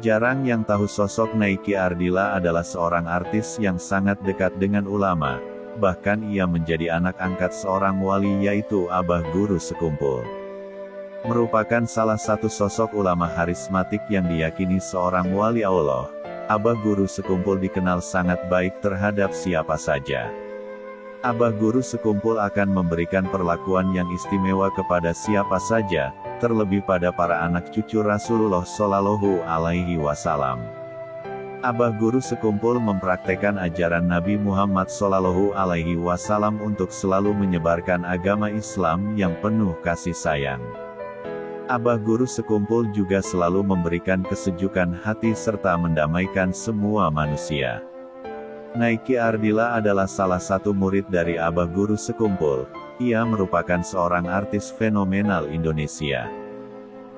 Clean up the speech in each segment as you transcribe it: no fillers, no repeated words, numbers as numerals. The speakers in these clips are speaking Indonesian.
Jarang yang tahu sosok Naiki Ardila adalah seorang artis yang sangat dekat dengan ulama, bahkan ia menjadi anak angkat seorang wali yaitu Abah Guru Sekumpul. Merupakan salah satu sosok ulama harismatik yang diyakini seorang wali Allah, Abah Guru Sekumpul dikenal sangat baik terhadap siapa saja. Abah Guru Sekumpul akan memberikan perlakuan yang istimewa kepada siapa saja, terlebih pada para anak cucu Rasulullah Shallallahu Alaihi Wasallam. Abah Guru Sekumpul mempraktekkan ajaran Nabi Muhammad Shallallahu Alaihi Wasallam untuk selalu menyebarkan agama Islam yang penuh kasih sayang. Abah Guru Sekumpul juga selalu memberikan kesejukan hati serta mendamaikan semua manusia. Naiki Ardila adalah salah satu murid dari Abah Guru Sekumpul. Ia merupakan seorang artis fenomenal Indonesia.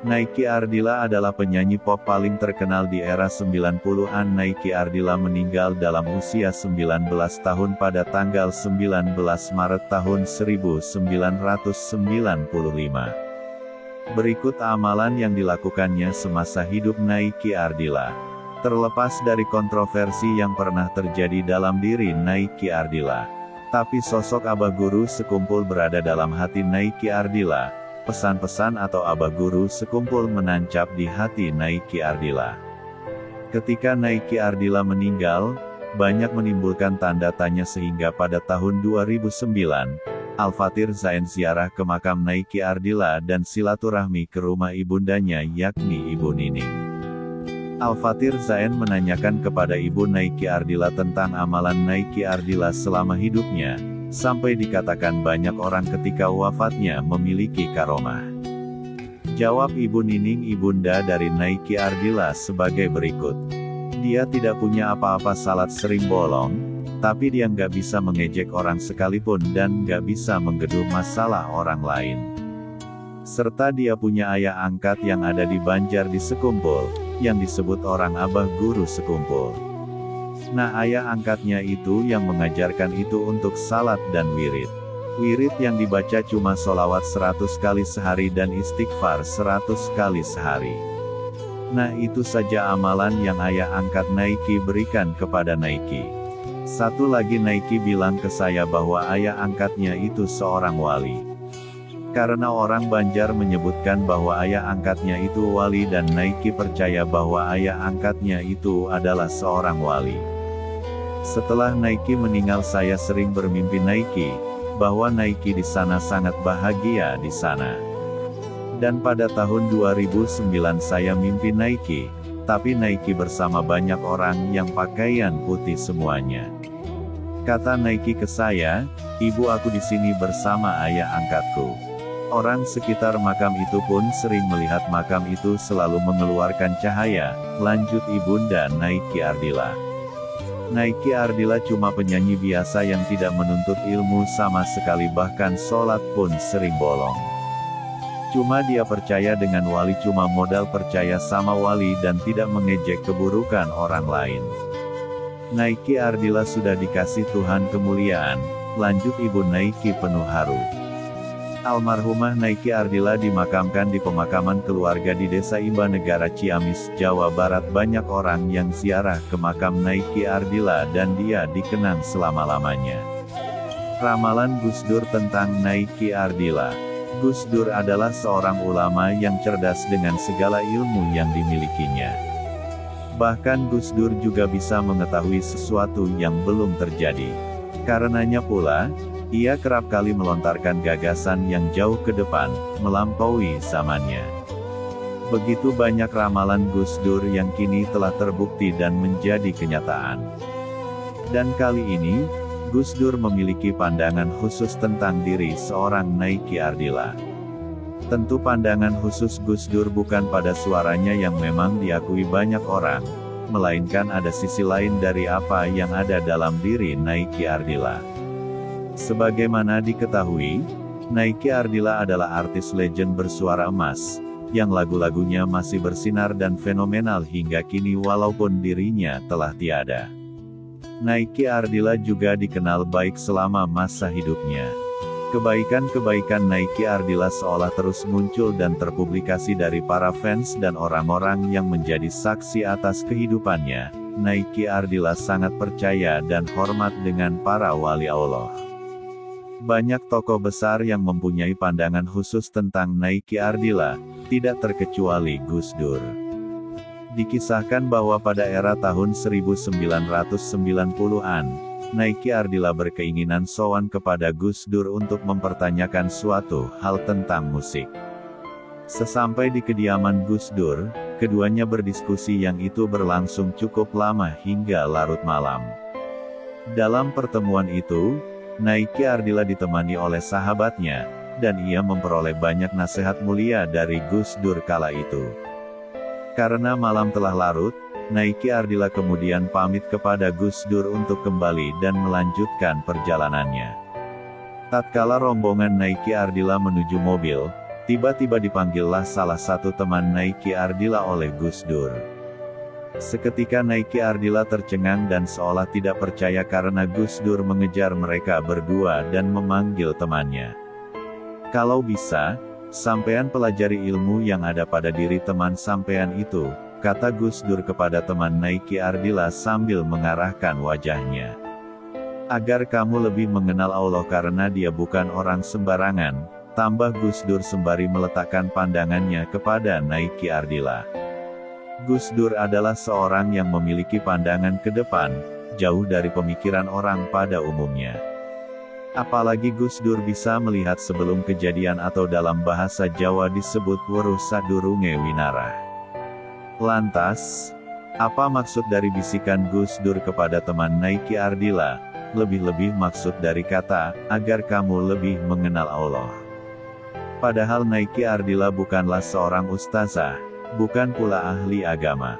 Naiki Ardila adalah penyanyi pop paling terkenal di era 90-an. Naiki Ardila meninggal dalam usia 19 tahun pada tanggal 19 Maret tahun 1995. Berikut amalan yang dilakukannya semasa hidup Naiki Ardila. Terlepas dari kontroversi yang pernah terjadi dalam diri Naiki Ardila, tapi sosok Abah Guru Sekumpul berada dalam hati Naiki Ardila. Pesan-pesan atau Abah Guru Sekumpul menancap di hati Naiki Ardila. Ketika Naiki Ardila meninggal, banyak menimbulkan tanda tanya sehingga pada tahun 2009, Al-Fathir Zain ziarah ke makam Naiki Ardila dan silaturahmi ke rumah ibundanya yakni Ibu Nining. Al-Fathir Zain menanyakan kepada Ibu Naiki Ardila tentang amalan Naiki Ardila selama hidupnya, sampai dikatakan banyak orang ketika wafatnya memiliki karomah. Jawab Ibu Nining ibunda dari Naiki Ardila sebagai berikut. Dia tidak punya apa-apa, salat sering bolong, tapi dia nggak bisa mengejek orang sekalipun dan nggak bisa menggeduh masalah orang lain. Serta dia punya ayah angkat yang ada di Banjar di Sekumpul, yang disebut orang Abah Guru Sekumpul. Nah, ayah angkatnya itu yang mengajarkan itu untuk salat dan wirid. Wirid yang dibaca cuma sholawat 100 kali sehari dan istighfar 100 kali sehari. Nah, itu saja amalan yang ayah angkat Naiki berikan kepada Naiki. Satu lagi, Naiki bilang ke saya bahwa ayah angkatnya itu seorang wali. Karena orang Banjar menyebutkan bahwa ayah angkatnya itu wali dan Naiki percaya bahwa ayah angkatnya itu adalah seorang wali. Setelah Naiki meninggal, saya sering bermimpi Naiki, bahwa Naiki di sana sangat bahagia di sana. Dan pada tahun 2009 saya mimpi Naiki, tapi Naiki bersama banyak orang yang pakaian putih semuanya. Kata Naiki ke saya, "Ibu, aku di sini bersama ayah angkatku." Orang sekitar makam itu pun sering melihat makam itu selalu mengeluarkan cahaya, lanjut ibunda Naiki Ardila. Naiki Ardila cuma penyanyi biasa yang tidak menuntut ilmu sama sekali, bahkan sholat pun sering bolong. Cuma dia percaya dengan wali, cuma modal percaya sama wali dan tidak mengejek keburukan orang lain. Naiki Ardila sudah dikasih Tuhan kemuliaan, lanjut ibu Naiki penuh haru. Almarhumah Naiki Ardila dimakamkan di pemakaman keluarga di Desa Imba Negara Ciamis, Jawa Barat. Banyak orang yang ziarah ke makam Naiki Ardila dan dia dikenang selama-lamanya. Ramalan Gus Dur tentang Naiki Ardila. Gus Dur adalah seorang ulama yang cerdas dengan segala ilmu yang dimilikinya. Bahkan Gus Dur juga bisa mengetahui sesuatu yang belum terjadi. Karenanya pula, ia kerap kali melontarkan gagasan yang jauh ke depan, melampaui zamannya. Begitu banyak ramalan Gus Dur yang kini telah terbukti dan menjadi kenyataan. Dan kali ini, Gus Dur memiliki pandangan khusus tentang diri seorang Naiki Ardila. Tentu pandangan khusus Gus Dur bukan pada suaranya yang memang diakui banyak orang, melainkan ada sisi lain dari apa yang ada dalam diri Naiki Ardila. Sebagaimana diketahui, Naiki Ardila adalah artis legend bersuara emas, yang lagu-lagunya masih bersinar dan fenomenal hingga kini walaupun dirinya telah tiada. Naiki Ardila juga dikenal baik selama masa hidupnya. Kebaikan-kebaikan Naiki Ardila seolah terus muncul dan terpublikasi dari para fans dan orang-orang yang menjadi saksi atas kehidupannya. Naiki Ardila sangat percaya dan hormat dengan para wali Allah. Banyak tokoh besar yang mempunyai pandangan khusus tentang Naiki Ardila, tidak terkecuali Gus Dur. Dikisahkan bahwa pada era tahun 1990-an, Naiki Ardila berkeinginan sowan kepada Gus Dur untuk mempertanyakan suatu hal tentang musik. Sesampai di kediaman Gus Dur, keduanya berdiskusi yang itu berlangsung cukup lama hingga larut malam. Dalam pertemuan itu, Naiki Ardila ditemani oleh sahabatnya, dan ia memperoleh banyak nasihat mulia dari Gus Dur kala itu. Karena malam telah larut, Naiki Ardila kemudian pamit kepada Gus Dur untuk kembali dan melanjutkan perjalanannya. Tatkala rombongan Naiki Ardila menuju mobil, tiba-tiba dipanggillah salah satu teman Naiki Ardila oleh Gus Dur. Seketika Naiki Ardila tercengang dan seolah tidak percaya karena Gus Dur mengejar mereka berdua dan memanggil temannya. "Kalau bisa, sampean pelajari ilmu yang ada pada diri teman sampean itu," kata Gus Dur kepada teman Naiki Ardila sambil mengarahkan wajahnya. "Agar kamu lebih mengenal Allah karena Dia bukan orang sembarangan," tambah Gus Dur sembari meletakkan pandangannya kepada Naiki Ardila. Gus Dur adalah seorang yang memiliki pandangan ke depan, jauh dari pemikiran orang pada umumnya. Apalagi Gus Dur bisa melihat sebelum kejadian atau dalam bahasa Jawa disebut weruh sadurunge winarah. Lantas, apa maksud dari bisikan Gus Dur kepada teman Naiki Ardila? Lebih-lebih maksud dari kata, agar kamu lebih mengenal Allah. Padahal Naiki Ardila bukanlah seorang ustazah, bukan pula ahli agama.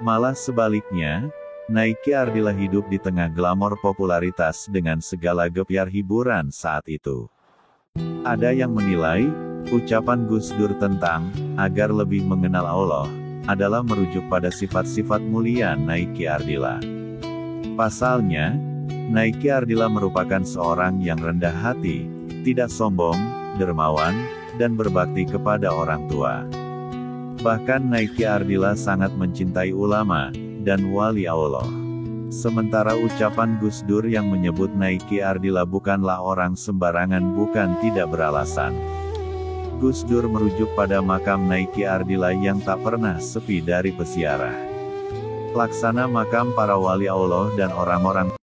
Malah sebaliknya, Naiki Ardila hidup di tengah glamor popularitas dengan segala gebyar hiburan saat itu. Ada yang menilai, ucapan Gus Dur tentang, agar lebih mengenal Allah, adalah merujuk pada sifat-sifat mulia Naiki Ardila. Pasalnya, Naiki Ardila merupakan seorang yang rendah hati, tidak sombong, dermawan, dan berbakti kepada orang tua. Bahkan Naiki Ardila sangat mencintai ulama dan wali Allah. Sementara ucapan Gus Dur yang menyebut Naiki Ardila bukanlah orang sembarangan bukan tidak beralasan. Gus Dur merujuk pada makam Naiki Ardila yang tak pernah sepi dari peziarah. Laksana makam para wali Allah dan orang-orang